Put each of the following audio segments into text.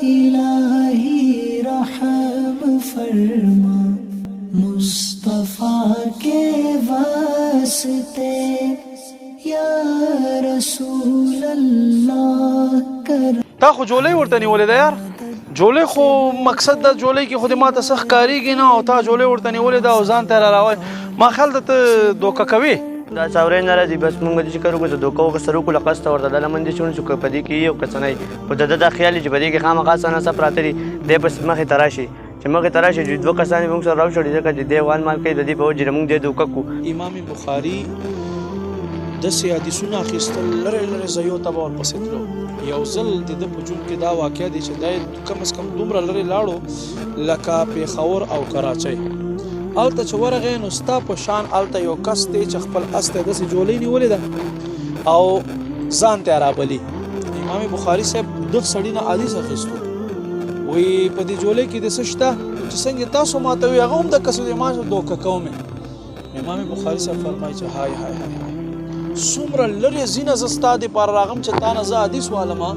इलाही रहम फरमा, मुस्तफा के वास्ते या रसूल अल्लाह कर। تا خو جولې ورته نیولې ده یار، جولې خو مقصد د جولې کې خو د ماته سخت کاریږي نه، او تا جولې ورته نیولې ده او ځان ته راوای ما خیال ده ته دوکه کوي. دا څاورې نه راځي، بس موږ دې چې کار وکړو دوکه وکړو وکړو لقص ته ورته د لمن دې چون چې په دې کې یو که څه نه خو د دا خیال چې په دې کې خامخا څه نه څه پراته دي دی بس مخې ته راشي چې مخې ته راشي چې دوه کسان موږ سره راوشړي ځکه چې دی وان مال کوي د دې په وجې موږ دې دوکه کړو. امام بخاري داسې حدیثونه اخیستل لرې لرې ځایو ته به ورپسې تلو. یو ځل د ده په ژوند کې دا واقع دی چې دی کم از کم دومره لرې لاړو لکه پېښور او کراچۍ. هلته چې ورغی نو ستا په شان هلته یو کس دی چې خپل اس ته داسې جولۍ نیولې ده او ځان ته یې رابلي. امام بخاري صاحب دغه سړي نه حدیث اخیستو، وایي په دې جولۍ کې د څه شته چې څنګه تاسو ماته وي هغه هم د کسو د ما دوکه کوم. امام بخاري صاحب فرمایي چې های های های څومره لرې ځینه زه ستا دپاره راغم چې تا نه زه حدیث والمه،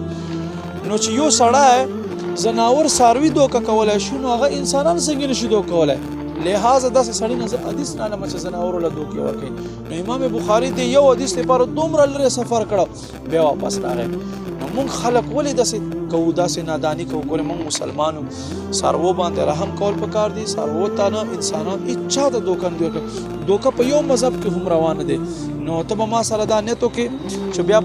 نو چې یو سړی زناور څاروي دوکه کولی شي نو هغه انسانان څنګه نشي دوکه کولی. لہذا داسې سړي نه زه حدیث نه علمه چې زناورو له دوکې ورکوي. نو امام بخاري د یو حدیث لپاره دومره لرې سفر کړه بیا واپس راغی. نو موږ خلک ولې داسې کوو، داسې ناداني کوو؟ ګورې موږ مسلمانو څاروو باندې رحم کول پکار دي. څاروو ته نه انسانان هېچا ته دوکه نه دوکه په یو مذهب کې هم روانه دی. نو ته به ما سره دا نیت وکړې چې بیا به